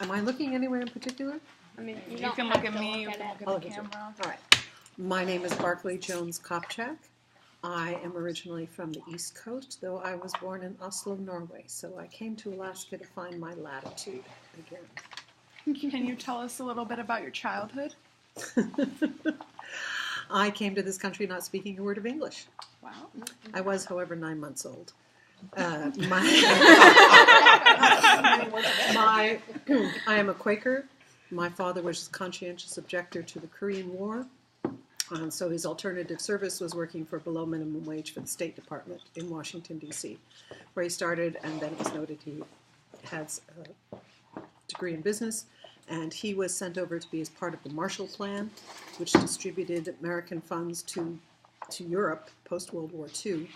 Am I looking anywhere in particular? I mean, You can look at me, you can look at the camera. All right. My name is Barclay Jones Kopchack. I am originally from the East Coast, though I was born in Oslo, Norway. So I came to Alaska to find my latitude again. Can you tell us a little bit about your childhood? I came to this country not speaking a word of English. Wow. I was, however, 9 months old. I am a Quaker. My father was a conscientious objector to the Korean War. So his alternative service was working for below minimum wage for the State Department in Washington, D.C., where he started, and then it was noted he has a degree in business, and he was sent over to be as part of the Marshall Plan, which distributed American funds to Europe post-World War II.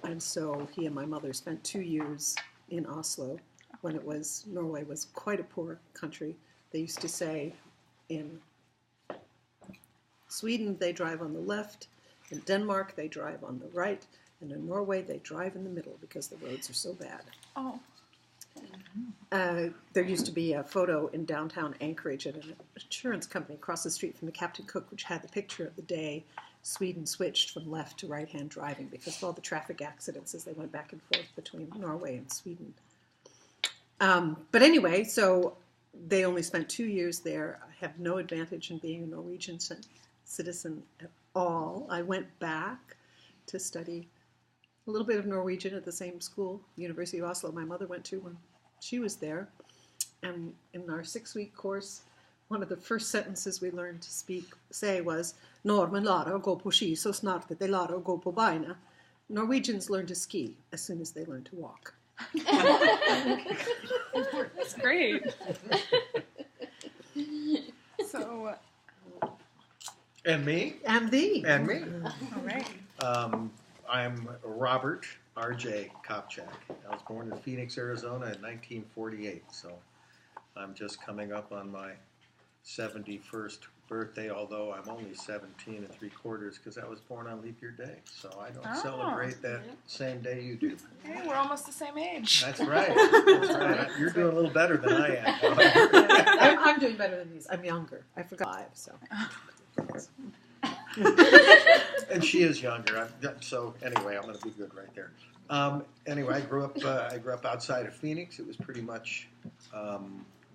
And so he and my mother spent 2 years in Oslo when Norway was quite a poor country. They used to say in Sweden, they drive on the left. In Denmark, they drive on the right. And in Norway, they drive in the middle because the roads are so bad. Oh. There used to be a photo in downtown Anchorage at an insurance company across the street from the Captain Cook, which had the picture of the day Sweden switched from left to right-hand driving because of all the traffic accidents as they went back and forth between Norway and Sweden. But anyway, so they only spent 2 years there. I have no advantage in being a Norwegian citizen at all. I went back to study a little bit of Norwegian at the same school, University of Oslo, my mother went to when she was there. And in our 6-week course, one of the first sentences we learned to say was, Normen lærer å gå på ski så snart de lærer å gå på beina. Norwegians learn to ski as soon as they learn to walk. That's great. So. And me? And thee. And me. All right. I'm Robert RJ Kopchack. I was born in Phoenix, Arizona in 1948, so I'm just coming up on my 71st birthday, although I'm only 17 3/4 because I was born on leap year day, so I don't celebrate that same day you do. Hey, we're almost the same age. That's right. That's right. You're doing a little better than I am. I'm doing better than these. I'm younger. I forgot 5, so. And she is younger. So anyway, I'm going to be good right there. Anyway, I grew up outside of Phoenix. It was pretty much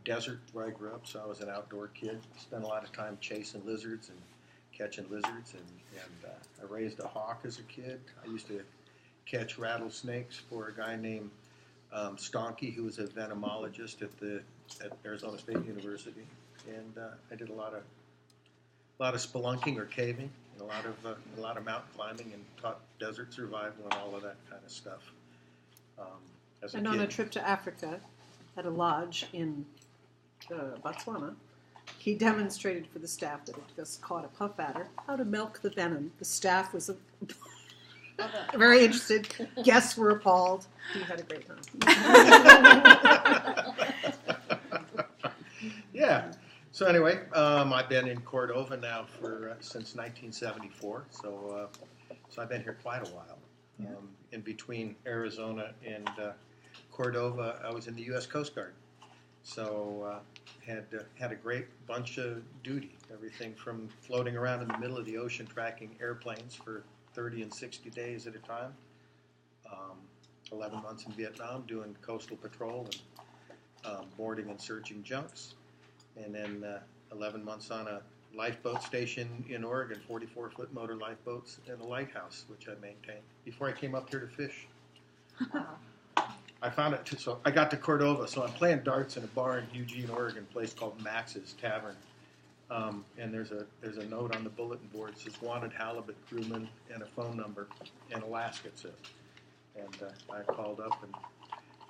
desert where I grew up, so I was an outdoor kid. Spent a lot of time chasing lizards and catching lizards, and I raised a hawk as a kid. I used to catch rattlesnakes for a guy named Stonky, who was a venomologist at Arizona State University, and I did a lot of spelunking or caving, and a lot of mountain climbing, and taught desert survival and all of that kind of stuff. As a And kid. on a trip to Africa, at a lodge in Botswana, he demonstrated for the staff that had just caught a puff adder how to milk the venom. The staff was very interested. Guests were appalled. He had a great time. Yeah. So anyway, I've been in Cordova now since 1974. So I've been here quite a while. In between Arizona and Cordova, I was in the U.S. Coast Guard. So had a great bunch of duty. Everything from floating around in the middle of the ocean, tracking airplanes for 30 and 60 days at a time. 11 months in Vietnam doing coastal patrol and boarding and searching junks. And then 11 months on a lifeboat station in Oregon, 44-foot motor lifeboats, and a lighthouse, which I maintained before I came up here to fish. I found it, so I got to Cordova, so I'm playing darts in a bar in Eugene, Oregon, a place called Max's Tavern. And there's a note on the bulletin board that says wanted halibut crewman and a phone number in Alaska, it says. And I called up and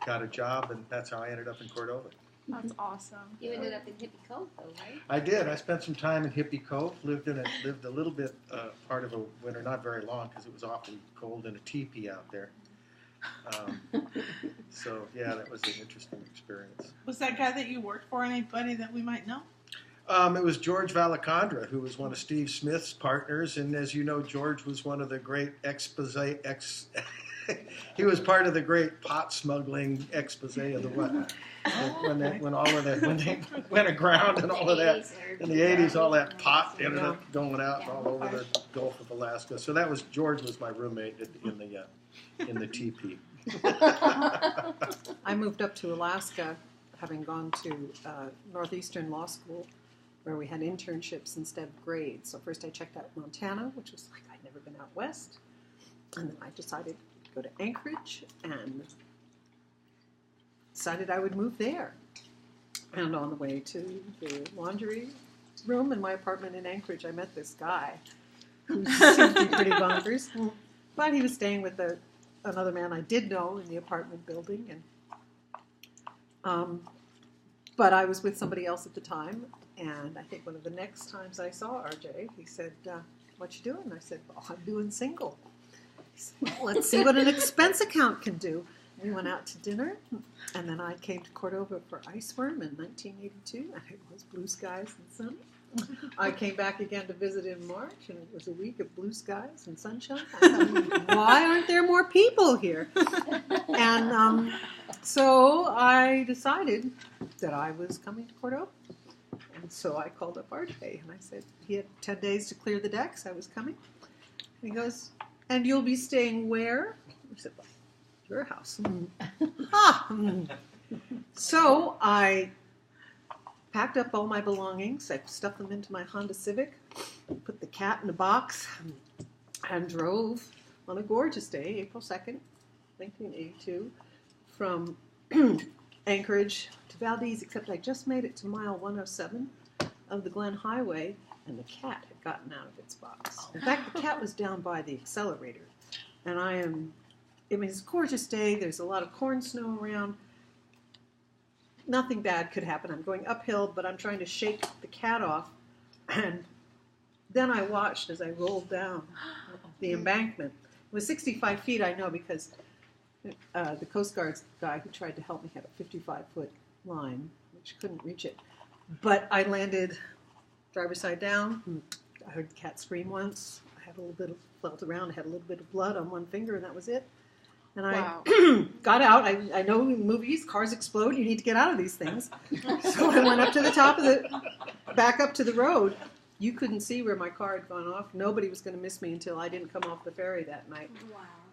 got a job, and that's how I ended up in Cordova. That's awesome. You ended up in Hippie Cove, though, right? I did. I spent some time in Hippie Cove. Lived a little bit part of a winter, not very long, because it was awfully cold, in a teepee out there. So yeah, that was an interesting experience. Was that guy that you worked for anybody that we might know? It was George Valacandra, who was one of Steve Smith's partners, and as you know, George was one of the great he was part of the great pot smuggling expose of the what? When they went aground and all of that in the 80s, all that pot ended up going out all over the Gulf of Alaska. So that was George was my roommate in the teepee. I moved up to Alaska, having gone to Northeastern Law School, where we had internships instead of grades. So first I checked out Montana, which was like I'd never been out west. And then I decided to go to Anchorage and decided I would move there. And on the way to the laundry room in my apartment in Anchorage, I met this guy who seemed to be pretty bonkers. But he was staying with another man I did know in the apartment building. And but I was with somebody else at the time. And I think one of the next times I saw RJ, he said, what you doing? I said, well, I'm doing single. He said, well, let's see what an expense account can do. We went out to dinner, and then I came to Cordova for Iceworm in 1982, and it was blue skies and sun. I came back again to visit in March, and it was a week of blue skies and sunshine. I thought, why aren't there more people here? And so I decided that I was coming to Cordova. And so I called up RJ, and I said, he had 10 days to clear the decks. I was coming. And he goes, and you'll be staying where? I said, well, your house. So I packed up all my belongings. I stuffed them into my Honda Civic, put the cat in a box, and drove on a gorgeous day, April 2nd, 1982, from Anchorage to Valdez, except I just made it to mile 107 of the Glen Highway, and the cat had gotten out of its box. In fact, the cat was down by the accelerator, and it's a gorgeous day. There's a lot of corn snow around. Nothing bad could happen. I'm going uphill, but I'm trying to shake the cat off. And then I watched as I rolled down the embankment. It was 65 feet, I know, because the Coast Guard's guy who tried to help me had a 55-foot line, which couldn't reach it. But I landed driver's side down. I heard the cat scream once. I had a little bit of, felt around, I had a little bit of blood on one finger, and that was it. And I got out. I know in movies, cars explode. You need to get out of these things. So I went up to the top of back up to the road. You couldn't see where my car had gone off. Nobody was going to miss me until I didn't come off the ferry that night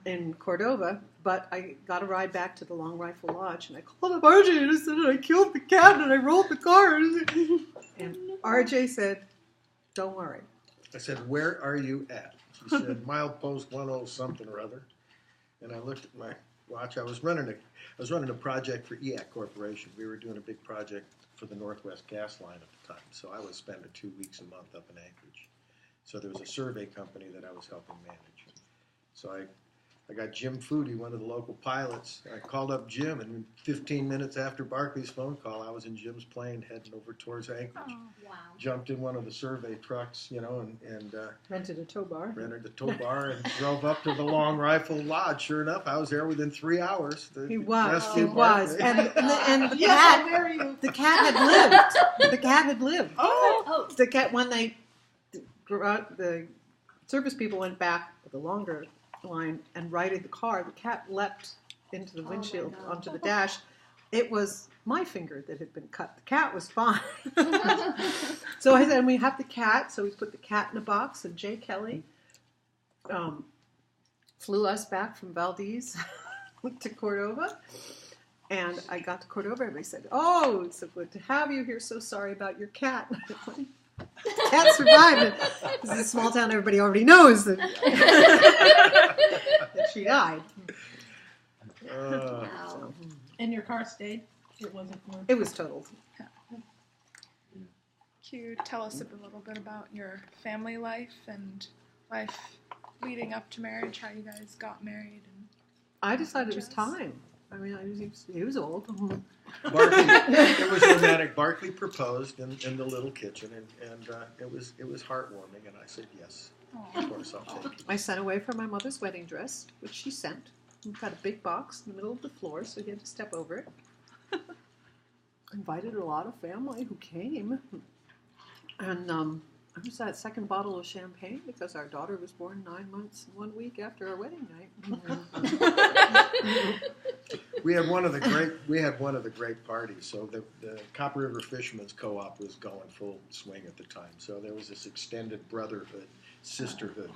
in Cordova. But I got a ride back to the Long Rifle Lodge, and I called up RJ and I said, I killed the cat and I rolled the car. And RJ said, don't worry. I said, where are you at? She said, milepost 10 something or other. And I looked at my watch. I was running a project for EAC Corporation. We were doing a big project for the Northwest Gas Line at the time. So I was spending 2 weeks a month up in Anchorage. So there was a survey company that I was helping manage. So I got Jim Foodie, one of the local pilots. I called up Jim, and 15 minutes after Barclay's phone call, I was in Jim's plane heading over towards Anchorage. Oh, wow. Jumped in one of the survey trucks, and Rented a tow bar. Rented a tow bar and drove up to the Long Rifle Lodge. Sure enough, I was there within 3 hours. He was. And the Yes, cat. I marry you. The cat had lived. The cat had lived. Oh, The cat, when the service people went back with the longer line and righted the car, the cat leapt into the windshield onto the dash. It was my finger that had been cut. The cat was fine. So I said, we have the cat. So we put the cat in a box, and Jay Kelly flew us back from Valdez to Cordova. And I got to Cordova, and they said, oh, it's so good to have you here. So sorry about your cat. The cat survived. This is a small town. Everybody already knows that, that she died. Wow. and your car stayed? It wasn't more. It was totaled. Can you tell us a little bit about your family life and life leading up to marriage, how you guys got married? And I decided it was time. I mean, he was old. Barclay, it was romantic. Barclay proposed in the little kitchen, and it was heartwarming. And I said yes, of course I'll take it. I sent away for my mother's wedding dress, which she sent. We've got a big box in the middle of the floor, so he had to step over it. Invited a lot of family who came, and I was that second bottle of champagne because our daughter was born 9 months and 1 week after our wedding night. We had one of the great parties. So the Copper River Fishermen's Co-op was going full swing at the time. So there was this extended brotherhood, sisterhood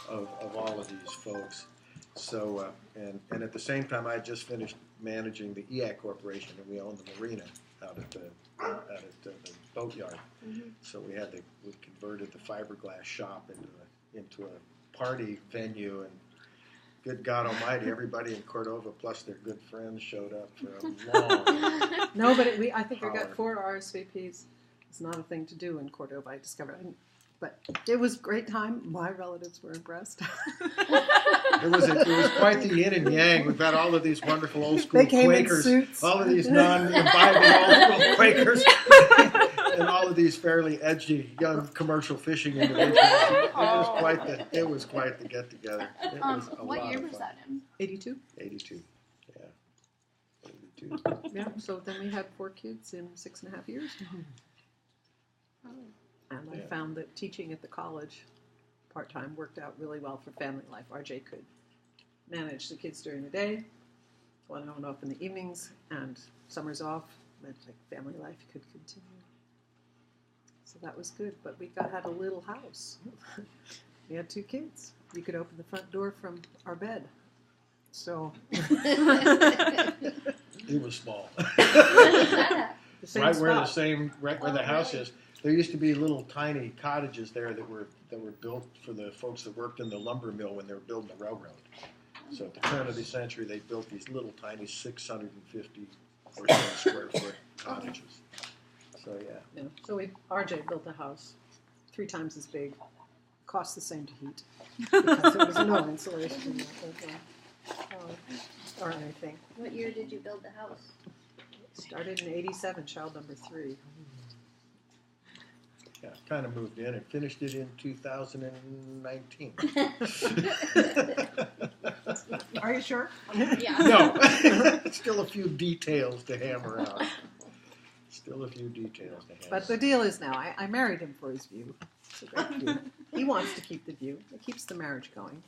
of all of these folks. So and at the same time, I had just finished managing the EAC Corporation, and we owned the marina out at the boatyard. So we converted the fiberglass shop into a party venue, and good God Almighty, everybody in Cordova plus their good friends showed up for a long. No, but I think we got 4 RSVPs. It's not a thing to do in Cordova. I discovered. But it was a great time. My relatives were impressed. It was quite the yin and yang. We've got all of these wonderful old school They came Quakers, in suits. all of these non-imbibing old school Quakers, and all of these fairly edgy young commercial fishing individuals. It was quite the get together. It was a What lot year of was fun. that in? 82. 82. Yeah. 82. Yeah. So then we had 4 kids in 6.5 years. And I found that teaching at the college part-time worked out really well for family life. RJ could manage the kids during the day, one on off in the evenings, and summers off meant like family life could continue. So that was good. But we had a little house. We had 2 kids. You could open the front door from our bed. So It was small. Right where the house is. There used to be little tiny cottages there that were built for the folks that worked in the lumber mill when they were building the railroad. So at the turn of the century, they built these little tiny 650 or so square foot cottages. So yeah. So RJ built a house 3 times as big, cost the same to heat because there was no insulation or anything. What year did you build the house? Started in '87, child number 3. Yeah, kind of moved in and finished it in 2019. Are you sure? Yeah. No, still a few details to hammer out. But the deal is now, I married him for his view. It's a great view. He wants to keep the view. It keeps the marriage going.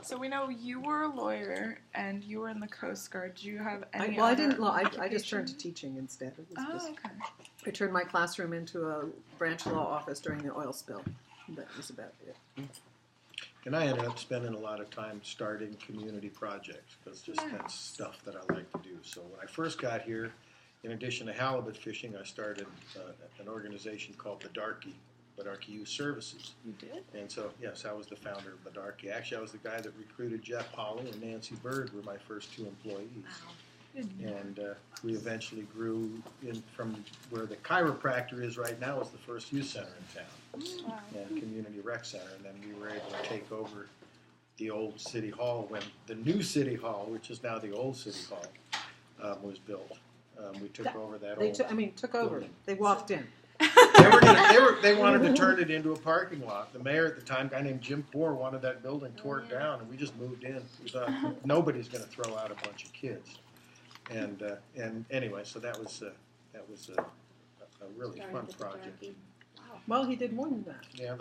So we know you were a lawyer and you were in the Coast Guard. Do you have any I other didn't law. I just occupation? turned to teaching instead. It was just, okay. I turned my classroom into a branch law office during the oil spill. That was about it. And I ended up spending a lot of time starting community projects because that's stuff that I like to do. So when I first got here, in addition to halibut fishing, I started an organization called Badarki Youth Services. You did? And so, yes, I was the founder of Badarki. Actually, I was the guy that recruited Jeff Holly and Nancy Bird were my first 2 employees. Wow. And we eventually grew in from where the chiropractor is right now is the first youth center in town. Wow. And community rec center, and then we were able to take over the old city hall when the new city hall, which is now the old city hall, was built. We took over that old. Took over. building. They walked in. They wanted to turn it into a parking lot. The mayor at the time, a guy named Jim Poor, wanted that building tore down, and we just moved in. We thought nobody's going to throw out a bunch of kids. And anyway, so that was a really fun project. Wow. Well, he did more than that. Yeah,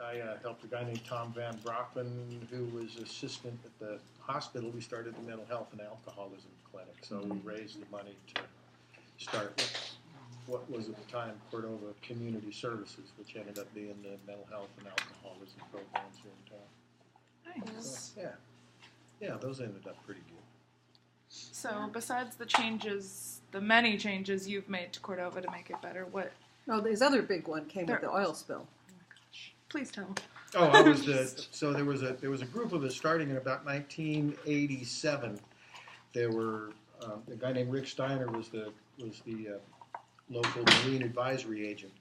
I helped a guy named Tom Van Brockman, who was assistant at the hospital. We started the mental health and alcoholism clinic. So we raised the money to start what was at the time Cordova Community Services, which ended up being the mental health and alcoholism programs here in town. Nice. So, yeah, those ended up pretty good. So besides the many changes you've made to Cordova to make it better, what? No, this other big one came with the oil spill. Oh my gosh! Please tell. Oh, I was so there was a group of us starting in about 1987. There were a guy named Rick Steiner was the local marine advisory agent,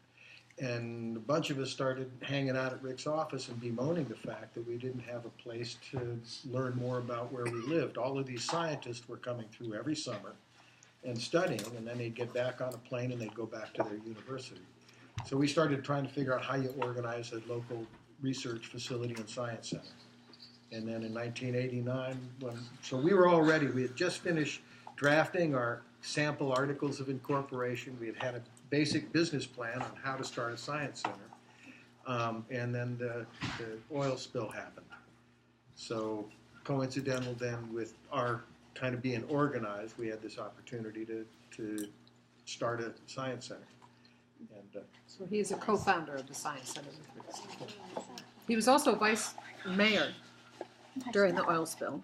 and a bunch of us started hanging out at Rick's office and bemoaning the fact that we didn't have a place to learn more about where we lived. All of these scientists were coming through every summer and studying, and then they'd get back on a plane and they'd go back to their university. So we started trying to figure out how you organize a local research facility and science center. And then in 1989, we had just finished drafting our sample articles of incorporation. We had a basic business plan on how to start a science center. And then the oil spill happened. So coincidental then with our kind of being organized, we had this opportunity to start a science center. And So he is a co-founder of the Science Center. He was also vice mayor during the oil spill,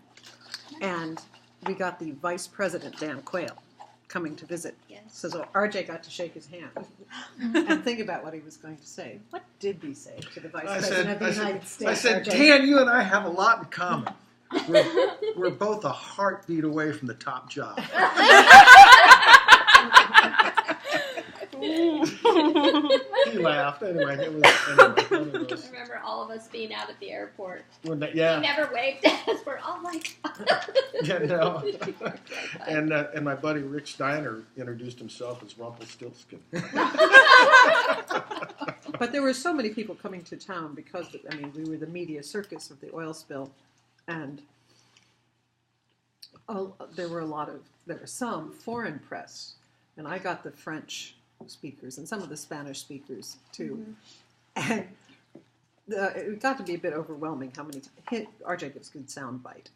and we got the vice president, Dan Quayle, coming to visit. Yes. So RJ got to shake his hand and think about what he was going to say. What did we say to the vice president of the United States? I said, RJ? Dan, you and I have a lot in common. We're both a heartbeat away from the top job. He laughed. Anyway, it was one of I those. remember all of us being out at the airport. Yeah. He never waved at us. We're all like, Yeah, no. And my buddy Rick Steiner introduced himself as Rumpelstiltskin. But there were so many people coming to town because, we were the media circus of the oil spill, and there were some foreign press, and I got the French speakers and some of the Spanish speakers too, and it got to be a bit overwhelming how many. RJ gives good sound bite,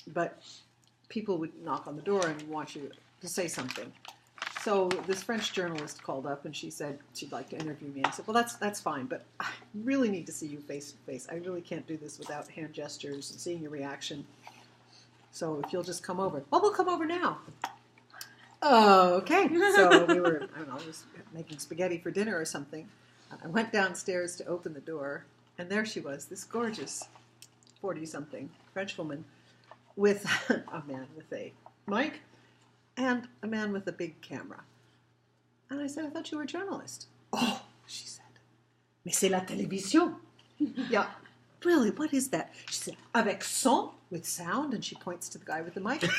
but people would knock on the door and want you to say something. So this French journalist called up and she said she'd like to interview me. I said, well, that's fine, but I really need to see you face to face. I really can't do this without hand gestures and seeing your reaction. So if you'll just come over. Well, we'll come over now. Okay. So we were, just making spaghetti for dinner or something. I went downstairs to open the door, and there she was, this gorgeous 40-something French woman with a man with a mic and a man with a big camera. And I said, I thought you were a journalist. Oh, she said, mais c'est la télévision. Yeah, really, what is that? She said, avec son, with sound, and she points to the guy with the mic. Et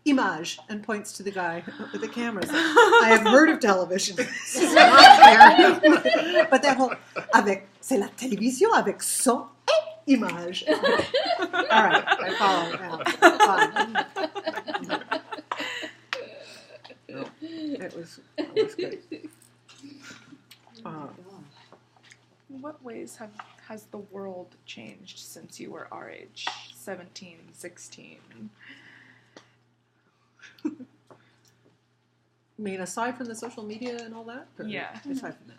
image, and points to the guy with the camera. So, I have heard of television. It's not there. But that whole, c'est la télévision avec son et image. All right, I follow now. Fine. It was good. In what ways has the world changed since you were our age, 17, 16? I mean, aside from the social media and all that? Or Yeah. Aside from that.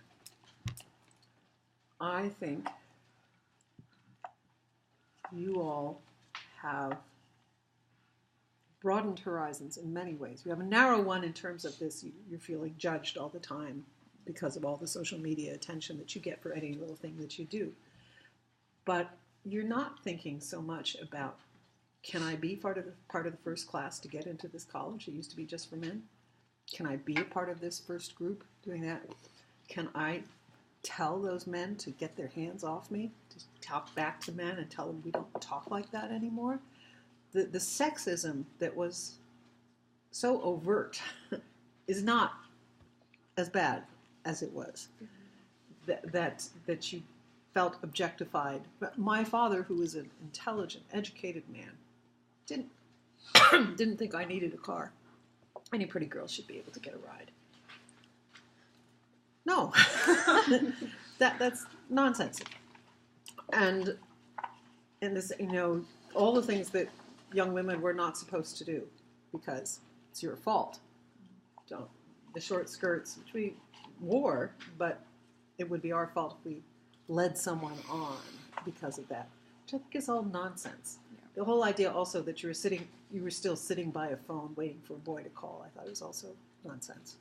I think you all have broadened horizons in many ways. You have a narrow one in terms of this. You're feeling judged all the time because of all the social media attention that you get for any little thing that you do. But you're not thinking so much about, can I be part of the first class to get into this college? It used to be just for men. Can I be a part of this first group doing that? Can I tell those men to get their hands off me, to talk back to men and tell them we don't talk like that anymore? The sexism that was so overt is not as bad as it was. That you felt objectified. But my father, who was an intelligent, educated man, didn't think I needed a car. Any pretty girl should be able to get a ride. No, that's nonsense. And this, all the things that young women were not supposed to do because it's your fault. The short skirts, which we wore, but it would be our fault if we led someone on because of that, which I think is all nonsense. Yeah. The whole idea also that you were still sitting by a phone waiting for a boy to call, I thought was also nonsense.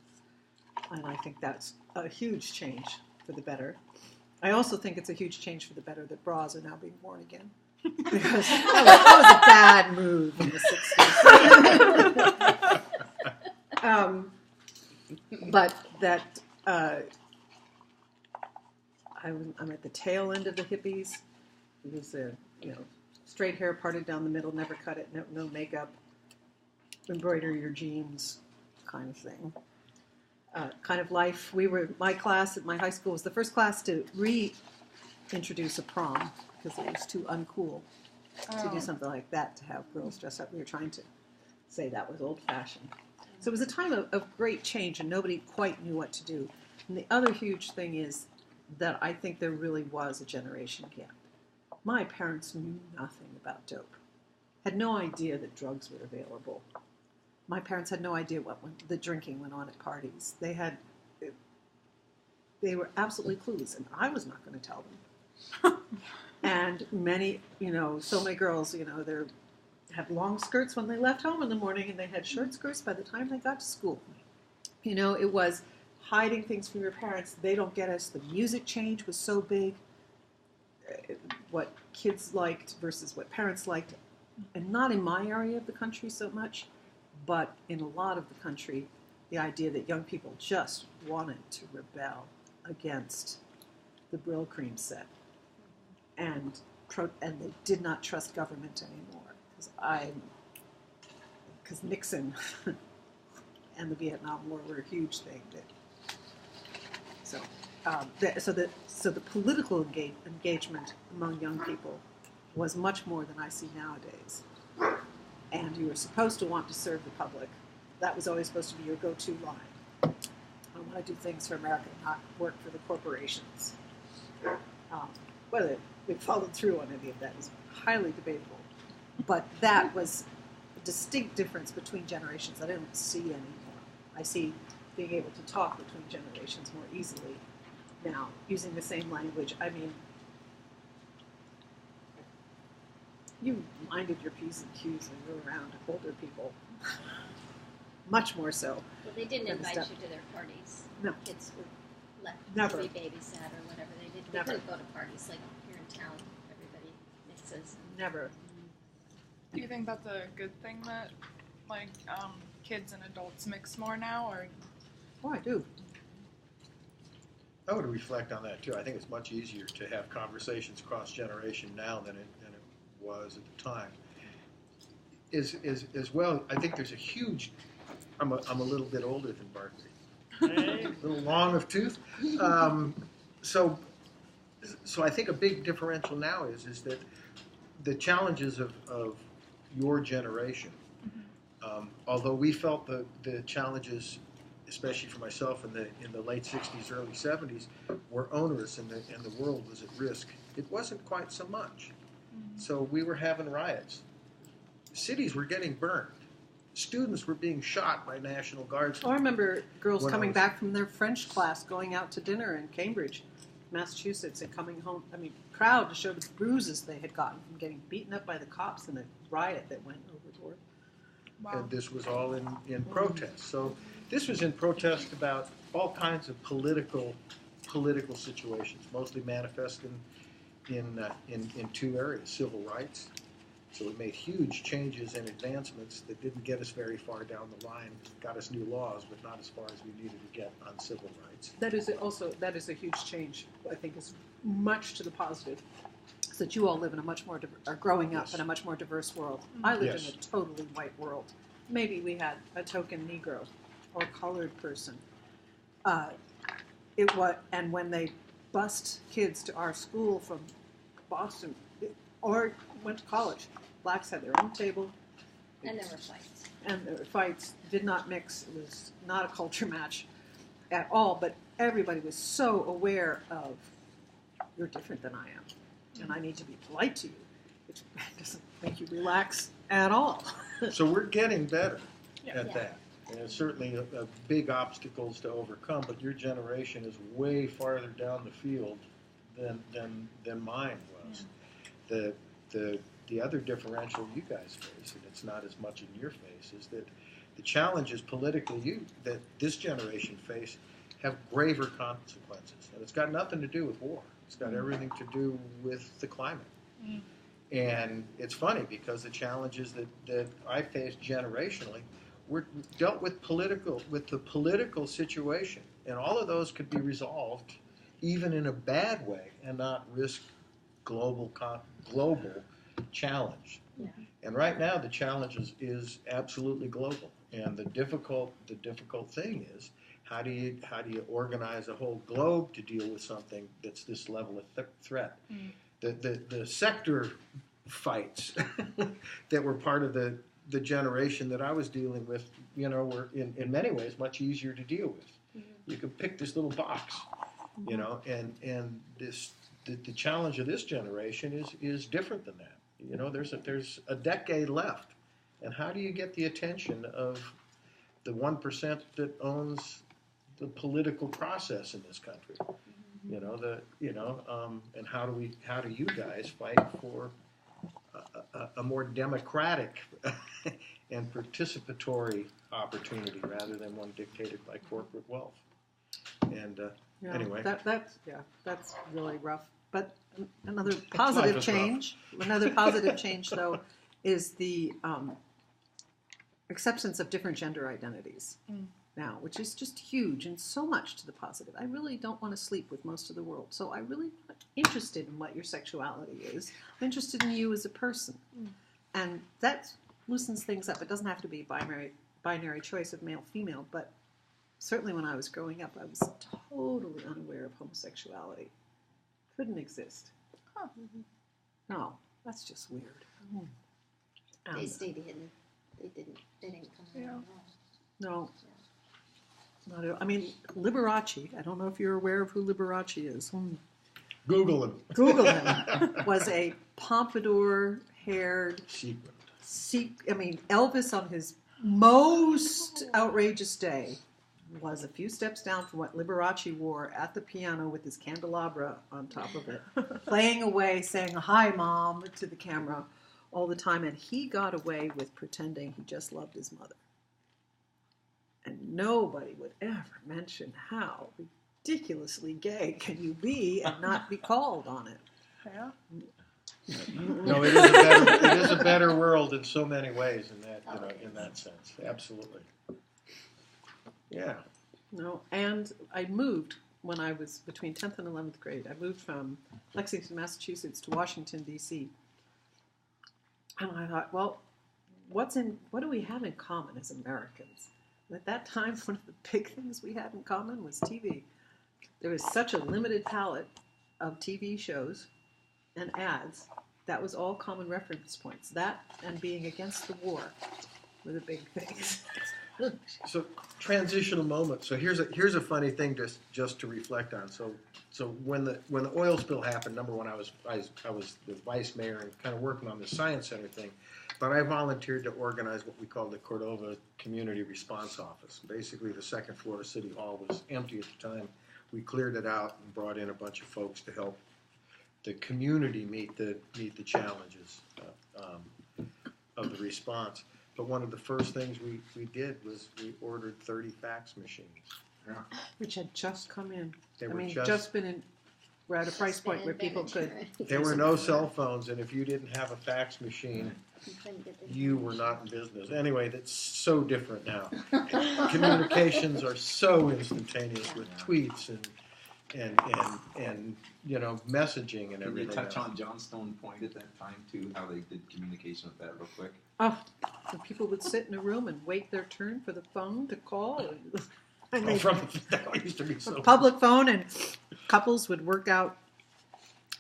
And I think that's a huge change for the better. I also think it's a huge change for the better that bras are now being worn again. Because that was a bad move in the 60s. But that I'm at the tail end of the hippies. It was straight hair parted down the middle, never cut it, no makeup, embroider your jeans kind of thing. Kind of life. My class at my high school was the first class to reintroduce a prom because it was too uncool to do something like that, to have girls dress up. We were trying to say that was old-fashioned. So it was a time of great change, and nobody quite knew what to do. And the other huge thing is that I think there really was a generation gap. My parents knew nothing about dope, had no idea that drugs were available. My parents had no idea the drinking went on at parties. They were absolutely clueless, and I was not going to tell them. And many, so many girls, they had long skirts when they left home in the morning, and they had short skirts by the time they got to school. It was hiding things from your parents. They don't get us. The music change was so big. What kids liked versus what parents liked. And not in my area of the country so much, but in a lot of the country, the idea that young people just wanted to rebel against the Brill Cream set. And they did not trust government anymore. Because Nixon and the Vietnam War were a huge thing. So the political engagement among young people was much more than I see nowadays. And you were supposed to want to serve the public. That was always supposed to be your go-to line. I want to do things for America, not work for the corporations. Whether they followed through on any of that is highly debatable. But that was a distinct difference between generations that I don't see anymore. I see being able to talk between generations more easily now, using the same language. I mean, you minded your P's and Q's when you were around older people. Much more so. Well, they didn't invite you to their parties. No. Kids were left Never. to be babysat or whatever. They Never. couldn't go to parties like here in town. Everybody mixes. Never. Do you think that's a good thing that, kids and adults mix more now, or? Oh, I do. I would reflect on that too. I think it's much easier to have conversations cross generation now than it was at the time. As well, I think there's a huge. I'm a little bit older than Barclay, a little long of tooth. So I think a big differential now is that the challenges of your generation, although we felt the challenges, especially for myself in the late 60s, early 70s, were onerous and the world was at risk, it wasn't quite so much. So we were having riots. Cities were getting burned. Students were being shot by National Guardsmen. Oh, I remember girls coming back from their French class, going out to dinner in Cambridge, Massachusetts, and coming home, proud to show the bruises they had gotten from getting beaten up by the cops in a riot that went overboard. Wow. And this was all in protest. So this was in protest about all kinds of political situations, mostly manifest in two areas: civil rights. So it made huge changes and advancements that didn't get us very far down the line. Got us new laws, but not as far as we needed to get on civil rights. That is a huge change. I think is much to the positive. So that you all live in are growing up Yes. in a much more diverse world. I lived Yes. in a totally white world. Maybe we had a token Negro or colored person. And when they bused kids to our school from Boston or went to college, blacks had their own table. And there were fights. And the fights did not mix. It was not a culture match at all, but everybody was so aware of, you're different than I am, and I need to be polite to you, which doesn't make you relax at all. So we're getting better at Yeah. that. And it's certainly a big obstacles to overcome, but your generation is way farther down the field than mine was. The other differential you guys face, and it's not as much in your face, is that the challenges politically that this generation face have graver consequences. And it's got nothing to do with war. It's got everything to do with the climate. And it's funny because the challenges that I faced generationally were dealt with the political situation. And all of those could be resolved even in a bad way and not risk global challenge. Yeah. And right now the challenge is absolutely global. And the difficult thing is how do you organize a whole globe to deal with something that's this level of threat? The sector fights that were part of the the generation that I was dealing with, were in many ways much easier to deal with. You could pick this little box, and the challenge of this generation is different than that. There's a decade left, and how do you get the attention of the 1% that owns the political process in this country? And how do you guys fight for a more democratic and participatory opportunity rather than one dictated by corporate wealth? And anyway, that's really rough. But another positive change, though, is the acceptance of different gender identities now, which is just huge and so much to the positive. I really don't want to sleep with most of the world, so I'm really not interested in what your sexuality is. I'm interested in you as a person, and that loosens things up. It doesn't have to be a binary choice of male-female, but certainly when I was growing up, I was totally unaware of homosexuality. Couldn't exist. Huh. No, that's just weird. They stayed hidden. They didn't come out. No. Not at all. I mean, Liberace, I don't know if you're aware of who Liberace is. Google him. Was a pompadour-haired, Elvis on his most outrageous day was a few steps down from what Liberace wore at the piano with his candelabra on top of it, playing away, saying, "Hi, Mom," to the camera all the time. And he got away with pretending he just loved his mother. And nobody would ever mention how ridiculously gay can you be and not be called on it. Yeah. No, it is a better world in so many ways in that sense. Absolutely. Yeah. No, and I moved when I was between 10th and 11th grade. I moved from Lexington, Massachusetts to Washington, D.C. And I thought, well, what do we have in common as Americans? And at that time, one of the big things we had in common was TV. There was such a limited palette of TV shows and ads. That was all common reference points. That and being against the war were the big things. So transitional moment. So here's a funny thing just to reflect on. So when the oil spill happened, number one, I was the vice mayor and kind of working on the science center thing, but I volunteered to organize what we called the Cordova Community Response Office. Basically, the second floor of City Hall was empty at the time. We cleared it out and brought in a bunch of folks to help the community meet the challenges of the response. But one of the first things we did was we ordered 30 fax machines. Yeah. Which had just come in. They were just been in. We're at a price point where people could. There were no cell phones, and if you didn't have a fax machine, you were not in business. Anyway, that's so different now. Communications are so instantaneous with tweets and messaging and everything. Can you touch on Johnstone Point at that time too? How they did communication with that real quick? Oh, so people would sit in a room and wait their turn for the phone to call. And that used to be so. Public phone, and couples would work out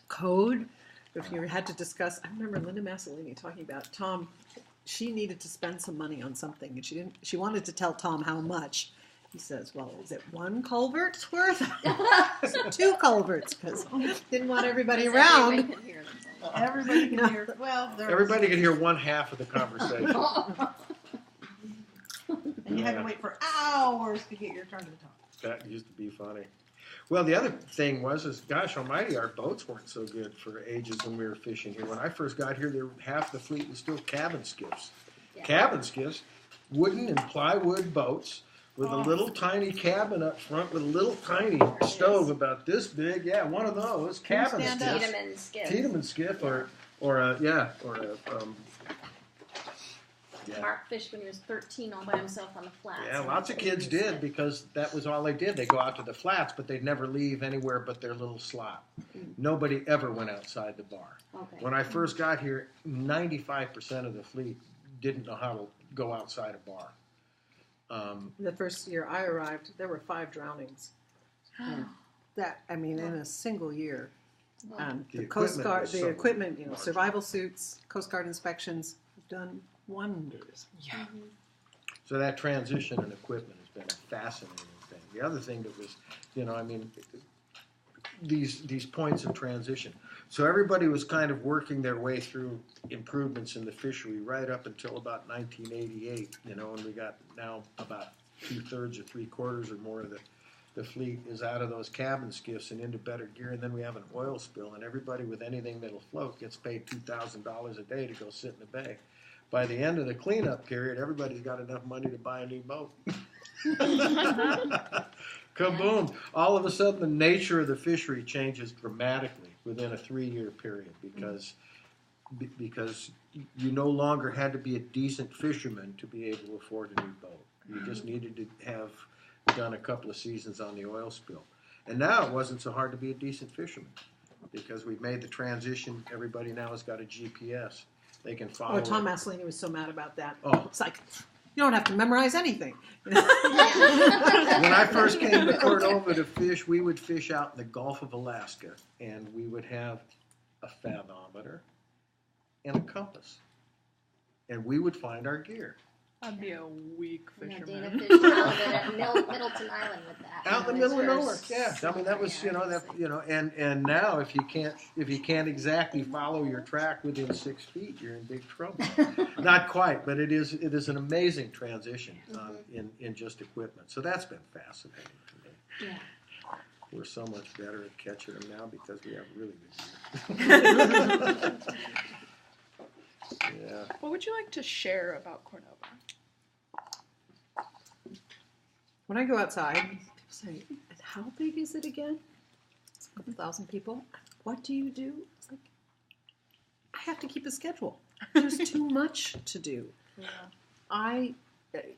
code. If you had to discuss, I remember Linda Massolini talking about Tom. She needed to spend some money on something, and she wanted to tell Tom how much. He says, "Well, is it one culvert's worth? 2 culverts, because didn't want everybody around." Everybody can hear. Well, everybody could hear one half of the conversation. And you had to wait for hours to get your turn to talk. That used to be funny. Well, the other thing was, gosh almighty, our boats weren't so good for ages when we were fishing here. When I first got here, half the fleet was still cabin skiffs. Yeah. Cabin skiffs, wooden and plywood boats with a little tiny cabin up front with a little tiny stove about this big. Yeah, one of those cabin skiffs. Tiedemann skiff, or Mark fished when he was 13 all by himself on the flats. Yeah, lots of kids did because that was all they did. They go out to the flats, but they'd never leave anywhere but their little slot. Nobody ever went outside the bar. Okay. When I first got here, 95% of the fleet didn't know how to go outside a bar. The first year I arrived, there were 5 drownings. In a single year. The Coast Guard, the equipment, survival suits, Coast Guard inspections, we've done wonders. Yeah. So that transition in equipment has been a fascinating thing. The other thing that was, these points of transition. So everybody was kind of working their way through improvements in the fishery right up until about 1988, and we got now about 2/3 or 3/4 or more of the fleet is out of those cabin skiffs and into better gear, and then we have an oil spill, and everybody with anything that'll float gets paid $2,000 a day to go sit in the bay. By the end of the cleanup period, everybody's got enough money to buy a new boat. Kaboom! All of a sudden, the nature of the fishery changes dramatically within a 3-year period because you no longer had to be a decent fisherman to be able to afford a new boat. You just needed to have done a couple of seasons on the oil spill. And now it wasn't so hard to be a decent fisherman because we've made the transition. Everybody now has got a GPS. They can follow. Tom Maslany was so mad about that. Oh. It's like, you don't have to memorize anything. When I first came to Cordova to fish, we would fish out in the Gulf of Alaska, and we would have a fathometer and a compass. And we would find our gear. I'd be a weak Dana fisherman. fished halibut at Middleton Island with that. Out in the middle of nowhere, yeah. I mean, that was, and now if you can't exactly follow your track within 6 feet, you're in big trouble. Not quite, but it is an amazing transition in just equipment. So that's been fascinating to me. Yeah. We're so much better at catching them now because we have really good gear. Yeah. What would you like to share about Cordova? When I go outside, people say, "And how big is it again?" It's a couple thousand people. What do you do? It's like, I have to keep a schedule. There's too much to do. Yeah.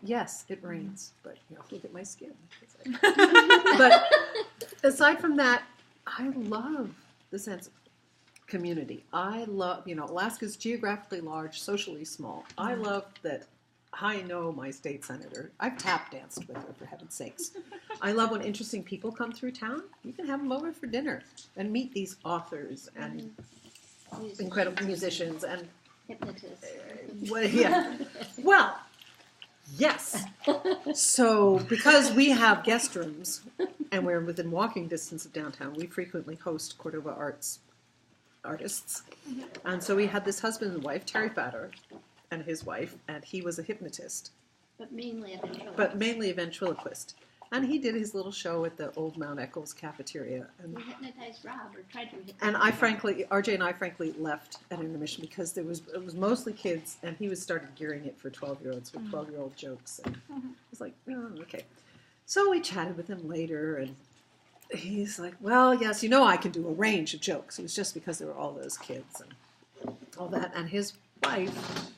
Yes, it rains, but look at my skin. But aside from that, I love the sense of community. I love, Alaska's geographically large, socially small. I love that I know my state senator. I've tap danced with her, for heaven's sakes. I love when interesting people come through town. You can have them over for dinner and meet these authors and incredible musicians and Hypnotists. Well, yes. So because we have guest rooms and we're within walking distance of downtown, we frequently host Cordova artists. And so we had this husband and wife, Terry Fatter, and his wife, and he was a hypnotist. But mainly a ventriloquist. And he did his little show at the old Mount Eccles cafeteria. And we hypnotized Rob, or tried to hypnotize And Rob. RJ and I frankly left at intermission because it was mostly kids, and he started gearing it for 12-year-olds with 12-year-old jokes. And I was like, oh, okay. So we chatted with him later, and he's like, well, yes, I can do a range of jokes. It was just because there were all those kids and all that. And his wife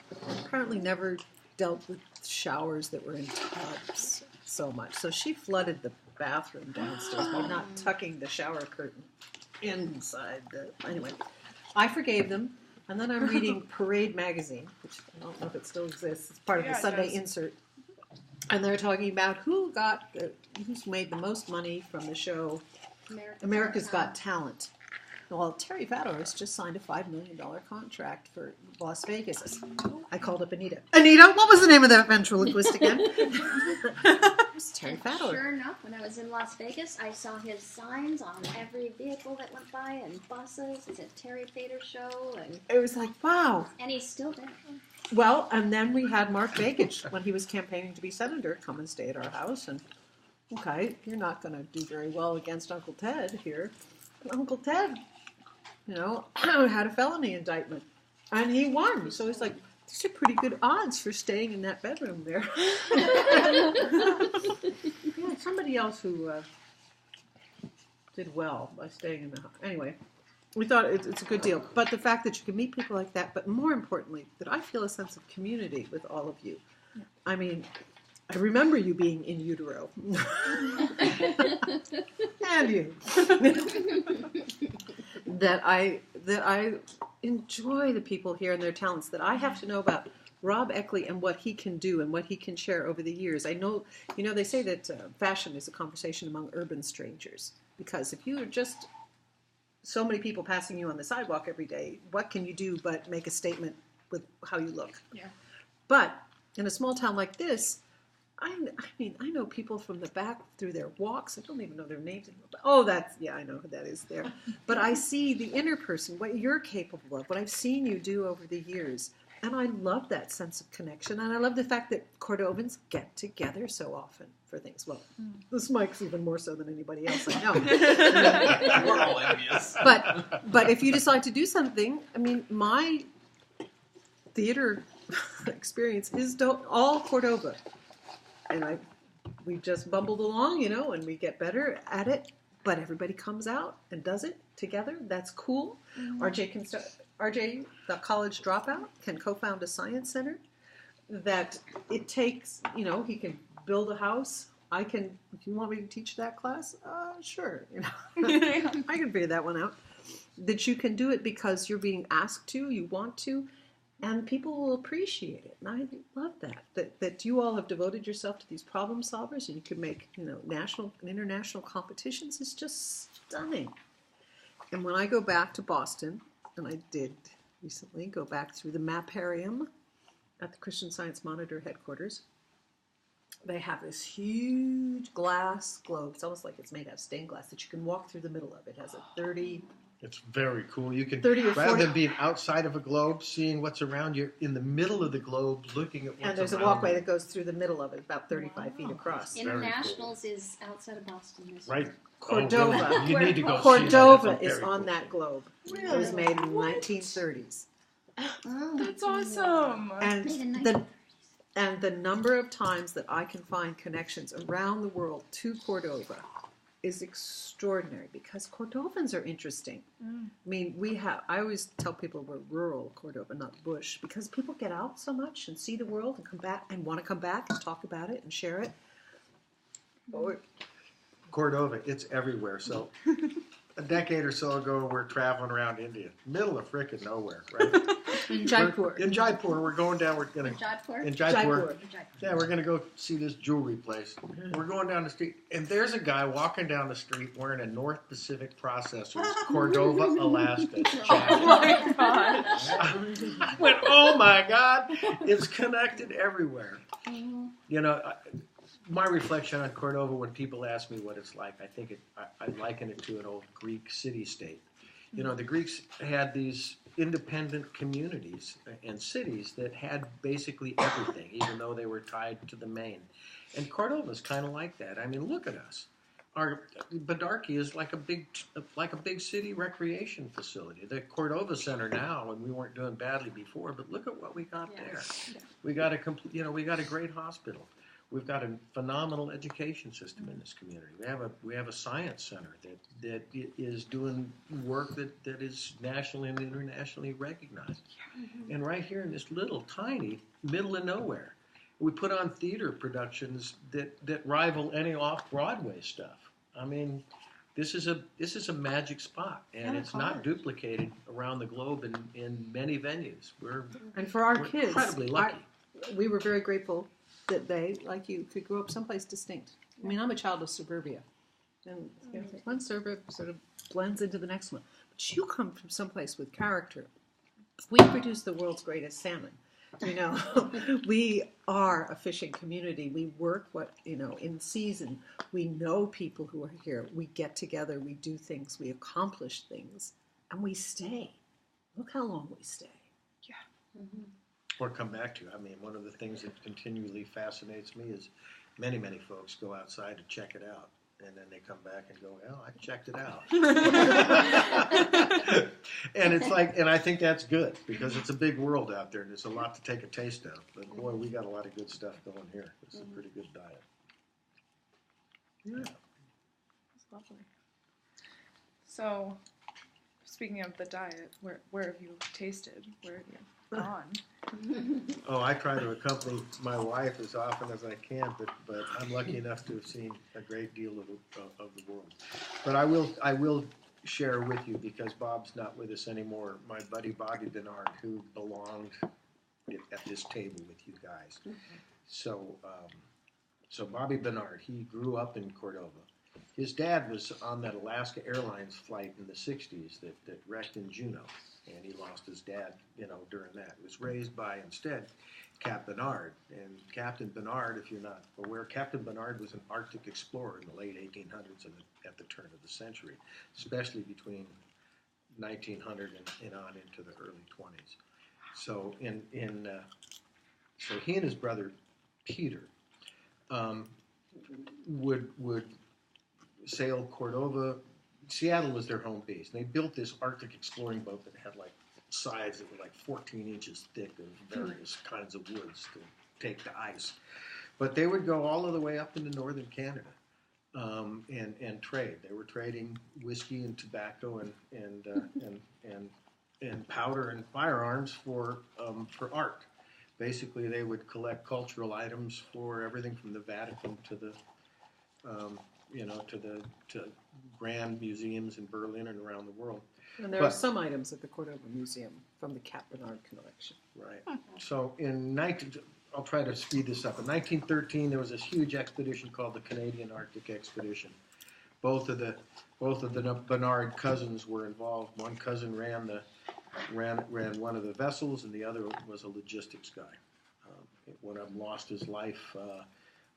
apparently never dealt with showers that were in tubs so much. So she flooded the bathroom downstairs by not tucking the shower curtain inside. Anyway, I forgave them. And then I'm reading Parade magazine, which I don't know if it still exists. It's part of the Sunday insert. And they're talking about who's made the most money from the show America's Got Talent. Well, Terry Fatter has just signed a $5 million contract for Las Vegas. I called up Anita. Anita, what was the name of that ventriloquist again? It was Terry Fatter. Sure enough, when I was in Las Vegas, I saw his signs on every vehicle that went by and buses. It said Terry Fatter Show. And it was like, wow. And he's still there. Well, and then we had Mark Bakich, when he was campaigning to be senator, come and stay at our house. And, okay, you're not going to do very well against Uncle Ted here. But Uncle Ted, had a felony indictment. And he won. So he's like, these are pretty good odds for staying in that bedroom there. Yeah, somebody else who did well by staying in the house. Anyway. We thought it's a good deal. But the fact that you can meet people like that, but more importantly, that I feel a sense of community with all of you. Yeah. I mean, I remember you being in utero. And you. that I enjoy the people here and their talents, that I have to know about Rob Eckley and what he can do and what he can share over the years. I know, they say that fashion is a conversation among urban strangers. Because if you are just so many people passing you on the sidewalk every day, what can you do but make a statement with how you look? Yeah. But in a small town like this, I mean, I know people from the back through their walks. I don't even know their names anymore. But, I know who that is there. But I see the inner person, what you're capable of, what I've seen you do over the years. And I love that sense of connection. And I love the fact that Cordovans get together so often for things. Well, this Mike's even more so than anybody else I know. We're all envious. But if you decide to do something, I mean, my theater experience is all Cordova. And we just bumbled along, and we get better at it. But everybody comes out and does it together. That's cool. Mm-hmm. RJ, the college dropout, can co-found a science center. That it takes, he can build a house. I can. If you want me to teach that class, sure. I can figure that one out. That you can do it because you're being asked to, you want to. And people will appreciate it, and I love that you all have devoted yourself to these problem solvers, and you can make national and international competitions. Is just stunning. And when I go back to Boston, and I did recently go back through the Maparium at the Christian Science Monitor headquarters, they have this huge glass globe. It's almost like it's made out of stained glass that you can walk through the middle of. It has a 30. It's very cool. You can, 30 or 40. rather than being outside of a globe, seeing what's around you, in the middle of the globe, looking at what's around you. And there's a walkway that goes through the middle of it, about 35 feet across. Internationals is outside of Boston this Right. year. Cordova. Oh, really? You need to go Cordova see that. is on that globe. Really? It was made in the 1930s. Oh, That's awesome. And made in the number of times that I can find connections around the world to Cordova is extraordinary because Cordovans are interesting. I mean, I always tell people we're rural Cordova, not bush, because people get out so much and see the world and come back and want to come back and talk about it and share it. Cordova, it's everywhere. So a decade or so ago, we're traveling around India, middle of frickin' nowhere, right? In Jaipur. In Jaipur, we're going down. We're gonna Jaipur? in Jaipur. Jaipur. Yeah, we're gonna go see this jewelry place. We're going down the street, and there's a guy walking down the street wearing a North Pacific Processors Cordova, Alaska jacket. Oh my god. I went, oh my God, it's connected everywhere. My reflection on Cordova when people ask me what it's like, I liken it to an old Greek city-state. The Greeks had these independent communities and cities that had basically everything, even though they were tied to the main. And Cordova's kind of like that. I mean, look at us. Our Badarki is like a big city recreation facility. The Cordova Center now, and we weren't doing badly before, but look at what we got there. We got we got a great hospital. We've got a phenomenal education system in this community. We have a science center that is doing work that is nationally and internationally recognized. And right here in this little tiny middle of nowhere, we put on theater productions that rival any off-Broadway stuff. I mean, this is a magic spot, and it's not duplicated around the globe in many venues. And for our we're kids, incredibly lucky. we were very grateful that they, like you, could grow up someplace distinct. I mean, I'm a child of suburbia. And one suburb sort of blends into the next one. But you come from someplace with character. We produce the world's greatest salmon. We are a fishing community. We work in season. We know people who are here. We get together. We do things. We accomplish things. And we stay. Look how long we stay. Yeah. Mm-hmm. Or come back to. I mean, one of the things that continually fascinates me is many folks go outside to check it out, and then they come back and go, "Oh, I checked it out." And it's like, and I think that's good because it's a big world out there, and there's a lot to take a taste of. But boy, we got a lot of good stuff going here. It's a pretty good diet. Yeah. That's lovely. So, speaking of the diet, where have you tasted? Where have you gone? Oh, I try to accompany my wife as often as I can, but I'm lucky enough to have seen a great deal of the world. But I will share with you, because Bob's not with us anymore, my buddy Bobby Bernard, who belonged at this table with you guys. So Bobby Bernard, he grew up in Cordova. His dad was on that Alaska Airlines flight in the 60s that wrecked in Juneau. and he lost his dad, during that. He was raised by, instead, Cap Bernard. And Captain Bernard, if you're not aware, Captain Bernard was an Arctic explorer in the late 1800s and at the turn of the century, especially between 1900 and on into the early 20s. So so he and his brother Peter would sail Cordova. Seattle was their home base. And they built this Arctic exploring boat that had like sides that were like 14 inches thick of various kinds of woods to take the ice. But they would go all of the way up into northern Canada and trade. They were trading whiskey and tobacco and powder and firearms for art. Basically, they would collect cultural items for everything from the Vatican to the to grand museums in Berlin and around the world. And there are some items at the Cordova Museum from the Cap Bernard collection. Right. So I'll try to speed this up. In 1913, there was this huge expedition called the Canadian Arctic Expedition. Both of the Bernard cousins were involved. One cousin ran one of the vessels, and the other was a logistics guy. One of them lost his life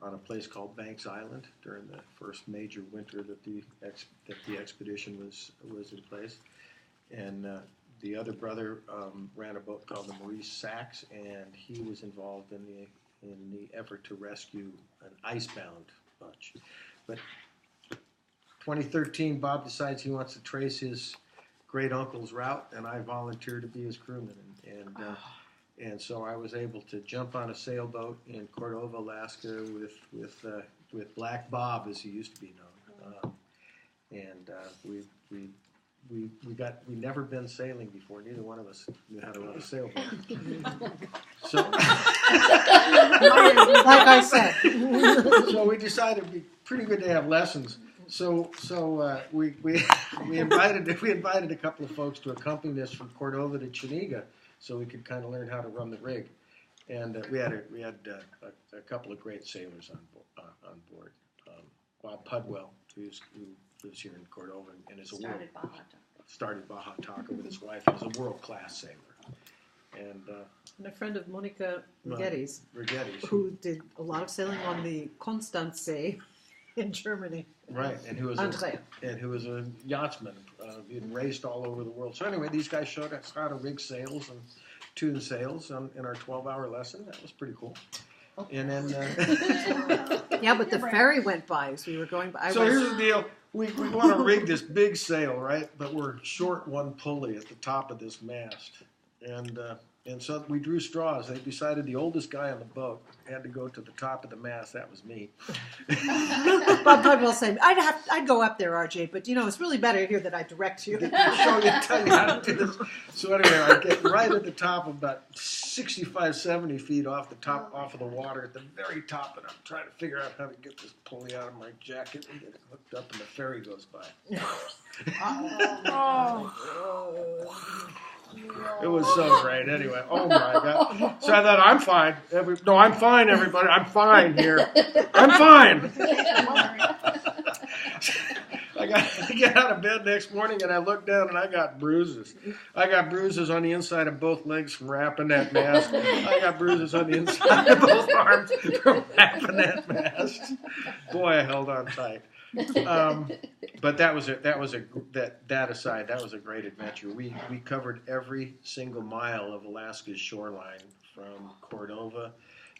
on a place called Banks Island during the first major winter that the expedition was in place, and the other brother ran a boat called the Maurice Sax, and he was involved in the effort to rescue an icebound bunch. But 2013, Bob decides he wants to trace his great uncle's route, and I volunteered to be his crewman, and so I was able to jump on a sailboat in Cordova, Alaska, with Black Bob, as he used to be known, and we never been sailing before. Neither one of us knew how to run a sailboat. So, Like I said. so we decided it'd be pretty good to have lessons. So we invited a couple of folks to accompany us from Cordova to Chenega, so we could kind of learn how to run the rig. And we had a couple of great sailors on board. Bob Pudwell, who lives here in Cordova and is started Baja Taco with his wife, and is a world-class sailor. And a friend of Monica Rigetti's, who did a lot of sailing on the Constanzsee in Germany. Right, and who was a yachtsman. He'd raced all over the world. So anyway, these guys showed us how to rig sails and tune sails in our 12-hour lesson. That was pretty cool. And then yeah, but the ferry went by as we were going by. So here's the deal: we want to rig this big sail, right? But we're short one pulley at the top of this mast, and so we drew straws. They decided the oldest guy on the boat had to go to the top of the mast. That was me. Bob Pudwell said, I'd go up there, RJ, but it's really better here that I direct you. Tell you how to do this. So anyway, I get right at the top, about 65, 70 feet off of the water, at the very top, and I'm trying to figure out how to get this pulley out of my jacket and get it hooked up, and the ferry goes by. It was so great. Anyway, oh my God. So I thought, I'm fine. I'm fine, everybody. I'm fine here. I'm fine. I get out of bed next morning and I look down and I got bruises. I got bruises on the inside of both legs from wrapping that mast. I got bruises on the inside of both arms from wrapping that mast. Boy, I held on tight. But that aside, that was a great adventure. We covered every single mile of Alaska's shoreline from Cordova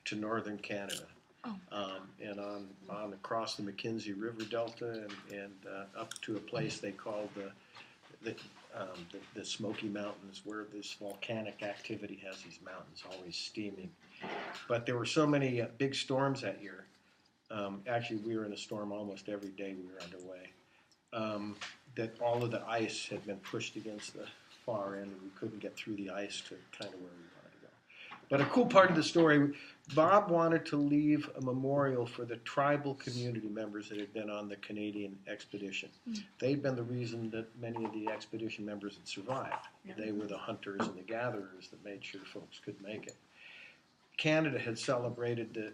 to northern Canada, and on across the Mackenzie River Delta and up to a place they called the Smoky Mountains, where this volcanic activity has these mountains always steaming. But there were so many big storms that year. Actually, we were in a storm almost every day we were underway, that all of the ice had been pushed against the far end, and we couldn't get through the ice to kind of where we wanted to go. But a cool part of the story, Bob wanted to leave a memorial for the tribal community members that had been on the Canadian expedition. They'd been the reason that many of the expedition members had survived. They were the hunters and the gatherers that made sure folks could make it. Canada had celebrated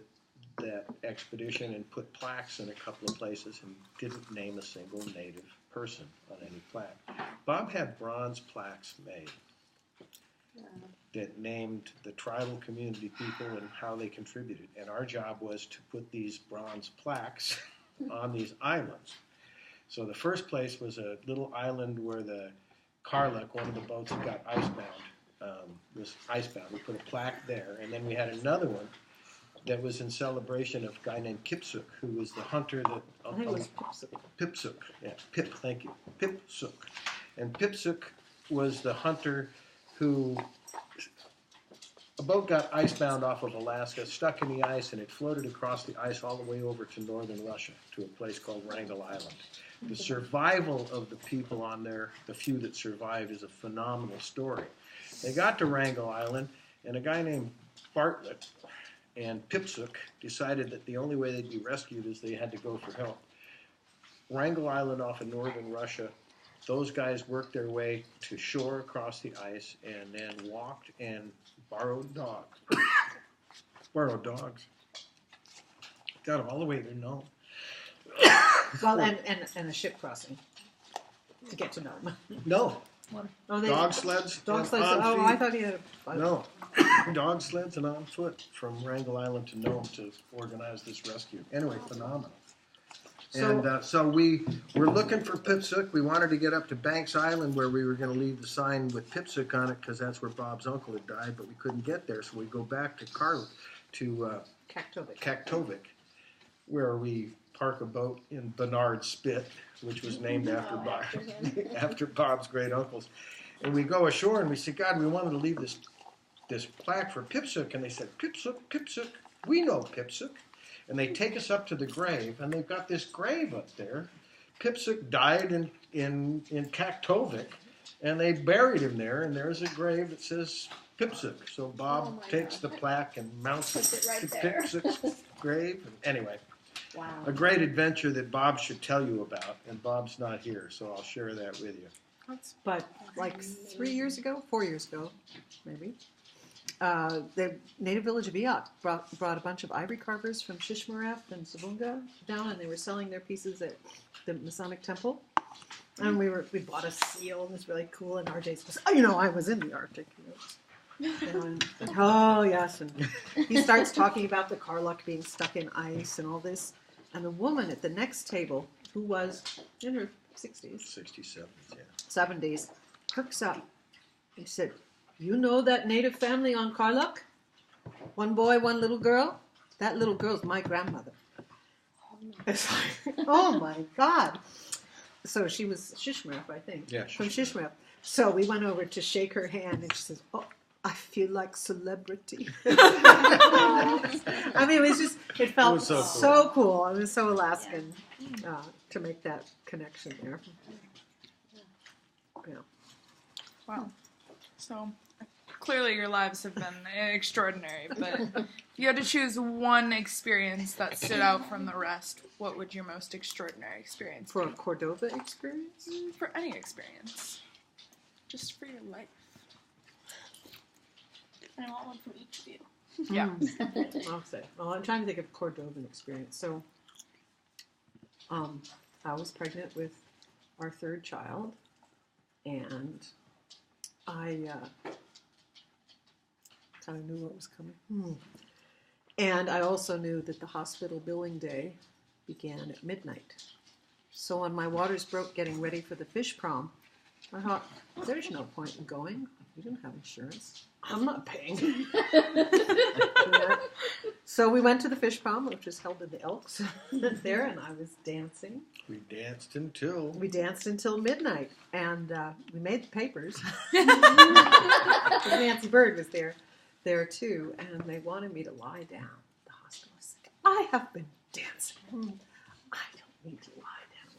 that expedition and put plaques in a couple of places and didn't name a single native person on any plaque. Bob had bronze plaques made that named the tribal community people and how they contributed. And our job was to put these bronze plaques on these islands. So the first place was a little island where the Karluk, one of the boats that got icebound, was icebound. We put a plaque there. And then we had another one that was in celebration of a guy named Kipsuk, who was the hunter that... I think it was Pipsuk. Pipsuk, yeah, Pip, thank you. Pipsuk. And Pipsuk was the hunter who... A boat got icebound off of Alaska, stuck in the ice, and it floated across the ice all the way over to northern Russia, to a place called Wrangel Island. The survival of the people on there, the few that survived, is a phenomenal story. They got to Wrangel Island, and a guy named Bartlett and Pipsuk decided that the only way they'd be rescued is they had to go for help. Wrangel Island off of northern Russia, those guys worked their way to shore across the ice and then walked and borrowed dogs. Borrowed dogs. Got them all the way to Nome. Well, and a ship crossing to get to Nome. No. Oh, they, Dog sleds. Dog and sleds. on Oh, feet. I thought he had a... No. Dog sleds and on foot from Wrangel Island to Nome to organize this rescue. Anyway, phenomenal. And so we were looking for Pipsuk. We wanted to get up to Banks Island where we were going to leave the sign with Pipsuk on it because that's where Bob's uncle had died, but we couldn't get there. So we go back to Kaktovik, where we park a boat in Bernard Spit, which was named after Bob, after Bob's great uncles. And we go ashore and we say, God, we wanted to leave this plaque for Pipsuk. And they said, Pipsuk, Pipsuk, we know Pipsuk. And they take us up to the grave, and they've got this grave up there. Pipsuk died in Kaktovik, and they buried him there, and there's a grave that says Pipsuk. So Bob takes the plaque and mounts it right to there. Pipsuk's grave. And anyway, Wow. a great adventure that Bob should tell you about, and Bob's not here, so I'll share that with you. But like 4 years ago, maybe, the native village of Iyak brought a bunch of ivory carvers from Shishmaref and Savunga down, and they were selling their pieces at the Masonic Temple. And we bought a seal, and it was really cool. And RJ says, "Oh, I was in the Arctic." And, oh yes, and he starts talking about the Karluk being stuck in ice and all this. And the woman at the next table, who was in her 60s, 67, yeah. 70s, perks up and said, "You know that native family on Karluk? One boy, one little girl? That little girl's my grandmother." It's like, oh my God. So she was Shishmaref, I think. Yeah, from Shishmaref. So we went over to shake her hand, and she says, "Oh, I feel like celebrity." I mean, it felt was so so cool. It was so Alaskan to make that connection there. Yeah. Wow. So clearly your lives have been extraordinary, but if you had to choose one experience that stood out from the rest, what would your most extraordinary experience For a be? Cordova experience? For any experience. Just for your life. I want one from each of you. Yeah. I'll say. Well, I'm trying to think of Cordovan experience. So, I was pregnant with our third child, and I kind of knew what was coming. And I also knew that the hospital billing day began at midnight. So when my waters broke getting ready for the fish prom, I thought, there's no point in going. We didn't have insurance. I'm not paying. So we went to the fish prom, which was held in the Elks there, and I was dancing. We danced until... We danced until midnight, and we made the papers. Nancy Bird was there too, and they wanted me to lie down. The hospital said, "I have been dancing. I don't need to lie down."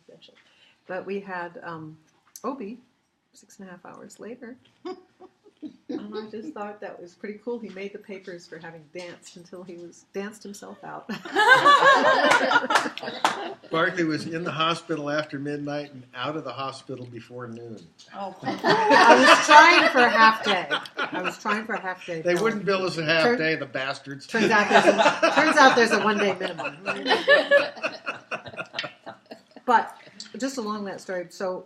Eventually. But we had Obi 6.5 hours later. And I just thought that was pretty cool. He made the papers for having danced until he danced himself out. Barclay was in the hospital after midnight and out of the hospital before noon. Oh. I was trying for a half day. They wouldn't bill us a half day, the bastards. Turns out there's a 1 day minimum. But just along that story, so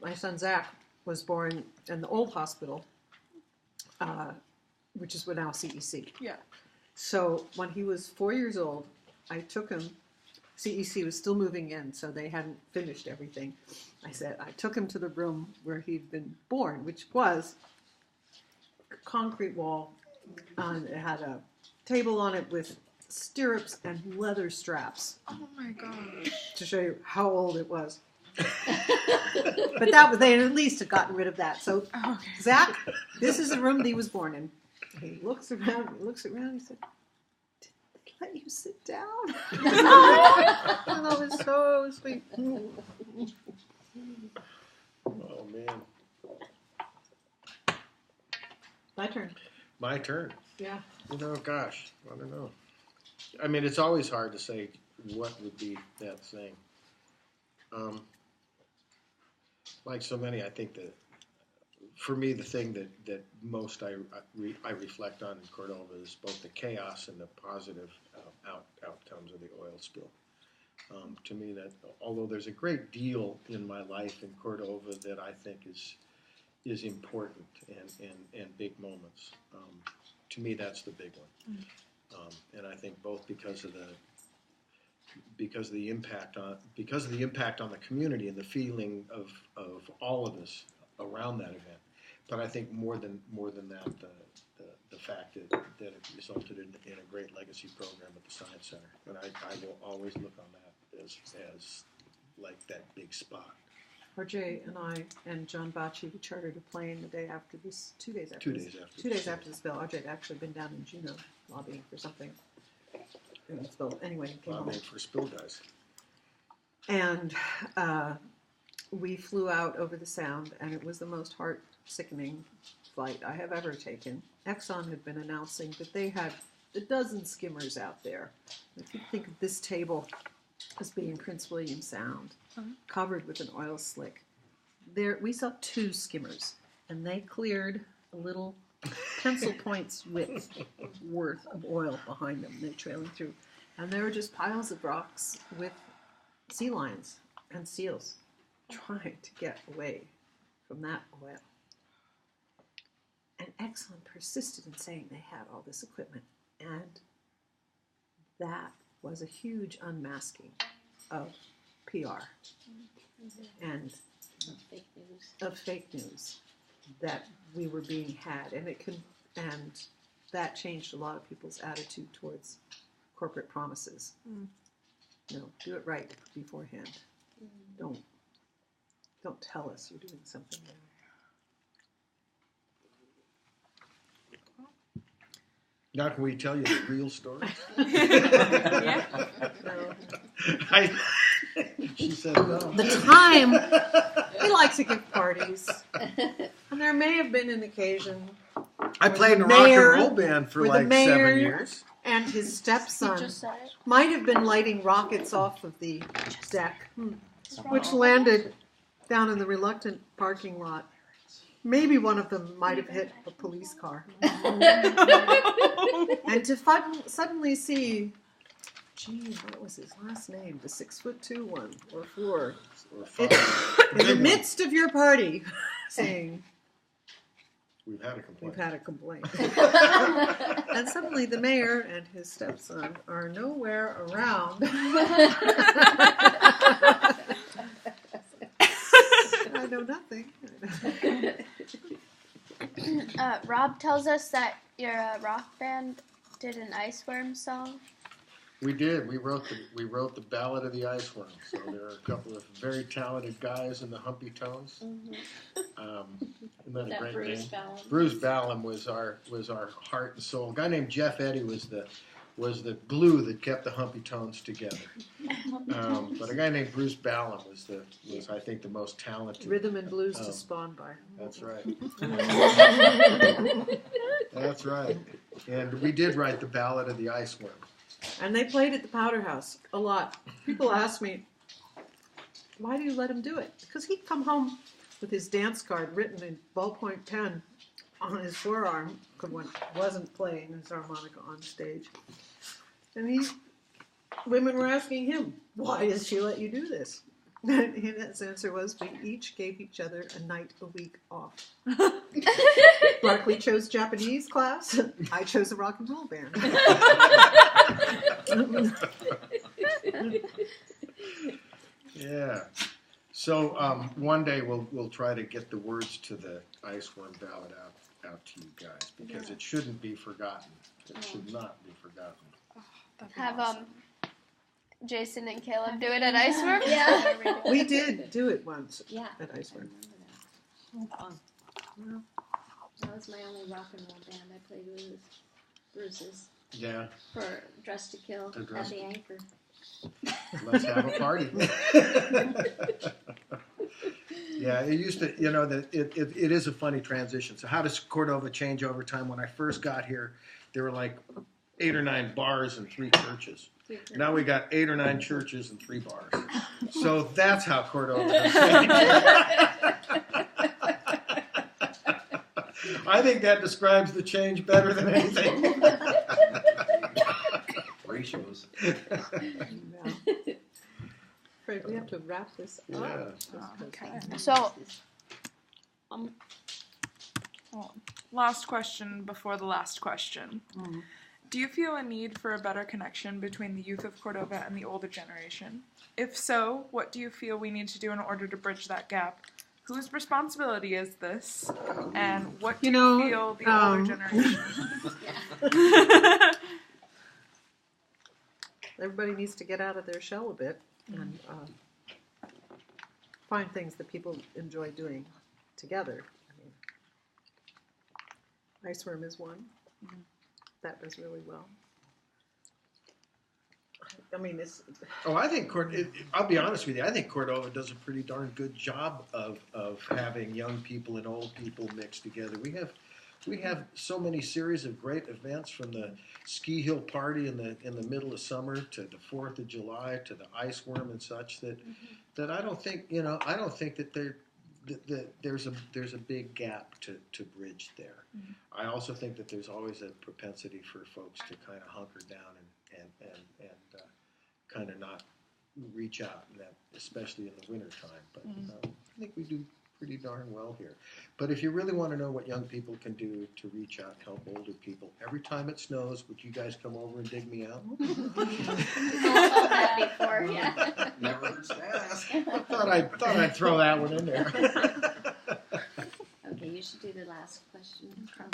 my son Zach was born in the old hospital, which is now CEC. Yeah. So when he was 4 years old, I took him. CEC was still moving in, so they hadn't finished everything. I took him to the room where he'd been born, which was a concrete wall. It had a table on it with stirrups and leather straps Oh my gosh. to show you how old it was. But that was, they at least had gotten rid of that. So, Okay. Zach, this is the room that he was born in. He looks around, he said, "Did they let you sit down?" And that was so sweet. Oh man, My turn. my turn. Yeah. Gosh, I don't know. I mean, it's always hard to say what would be that thing. Like so many, I think that for me, the thing that most I reflect on in Cordova is both the chaos and the positive outcomes of the oil spill. To me, that although there's a great deal in my life in Cordova that I think is important and big moments, to me that's the big one. And I think both because of the impact on the community and the feeling of all of us around that event. But I think more than that, the fact that it resulted in a great legacy program at the Science Center. And I will always look on that as like that big spot. RJ and I and John Bacci, we chartered a plane the day after this, 2 days after 2 this. days after. 2 days after the spill. RJ had actually been down in Juneau lobbying for something. And the spill. Anyway, he came home. Lobbying for spill guys. And we flew out over the Sound, and it was the most heart-sickening flight I have ever taken. Exxon had been announcing that they had a dozen skimmers out there. If you think of this table as being Prince William Sound, covered with an oil slick, there we saw 2 skimmers, and they cleared a little pencil points width worth of oil behind them. They're trailing through, and there were just piles of rocks with sea lions and seals trying to get away from that oil. And Exxon persisted in saying they had all this equipment, and that was a huge unmasking of PR and Fake news. of fake news that we were being had, and and that changed a lot of people's attitude towards corporate promises. No, do it right beforehand. Don't tell us you're doing something wrong. Now, can we tell you the real story? Yeah. No. She said no. The time we like to give parties, and there may have been an occasion. I played in a the rock and mayor- roll band for where the like mayor 7 years. And his He stepson just said it. might have been lighting rockets off of the deck, What's wrong? which landed down in the reluctant parking lot. Maybe one of them might have hit a police car. And to suddenly see, gee, what was his last name? The 6'2" one or 4 Or in five. the midst of your party, saying, We've had a complaint. "We've had a complaint." And suddenly the mayor and his stepson are nowhere around. I know nothing. Rob tells us that your rock band did an Ice Worm song. We did. We wrote the Ballad of the Iceworm. So there are a couple of very talented guys in the Humpy Tones. Isn't that a That great Bruce name? Ballum. Bruce Ballum was our heart and soul. A guy named Jeff Eddy was the glue that kept the Humpy Tones together. But a guy named Bruce Ballum was I think the most talented. Rhythm and blues to spawn by. That's right. That's right. And we did write the Ballad of the Iceworm. And they played at the Powder House a lot. People ask me, why do you let him do it? Because he'd come home with his dance card written in ballpoint pen on his forearm when he wasn't playing his harmonica on stage. And women were asking him, why does she let you do this? His answer was, we each gave each other a night a week off. Barclay chose Japanese class. I chose a rock and roll band. Yeah. So one day we'll try to get the words to the Ice Worm ballad out to you guys, because it shouldn't be forgotten. It should not be forgotten. Have Jason and Caleb do it at Ice Worm? Yeah. We did do it once Yeah. at Ice I Worm. remember that. That was my only rock and roll band I played with. Bruce's Yeah. for Dress to Kill To at Dress- the Anchor. Let's have a party. Yeah, it used to, it is a funny transition. So how does Cordova change over time? When I first got here, there were like 8 or 9 bars and 3 churches. Now we got 8 or 9 churches and 3 bars. So that's how Cordova has changed. I think that describes the change better than anything. Ratios. No. Fred, we have to wrap this up. Yeah. Okay. So, Well, last question before the last question. Do you feel a need for a better connection between the youth of Cordova and the older generation? If so, what do you feel we need to do in order to bridge that gap? Whose responsibility is this? And what do you feel the older generation? Everybody needs to get out of their shell a bit and find things that people enjoy doing together. I mean, Ice Worm is one. That does really well. I mean, it's... Oh, I think I'll be honest with you. I think Cordova does a pretty darn good job of having young people and old people mixed together. We have so many series of great events, from the ski hill party in the middle of summer to the 4th of July to the Ice Worm and such, that I don't think that there's a big gap to bridge there. I also think that there's always a propensity for folks to kind of hunker down and kind of not reach out, and that, especially in the winter time. But I think we do pretty darn well here. But if you really want to know what young people can do to reach out and help older people, every time it snows, would you guys come over and dig me out? We've all told that before, yeah. Never hurts to ask. I thought I'd throw that one in there. Okay, you should do the last question from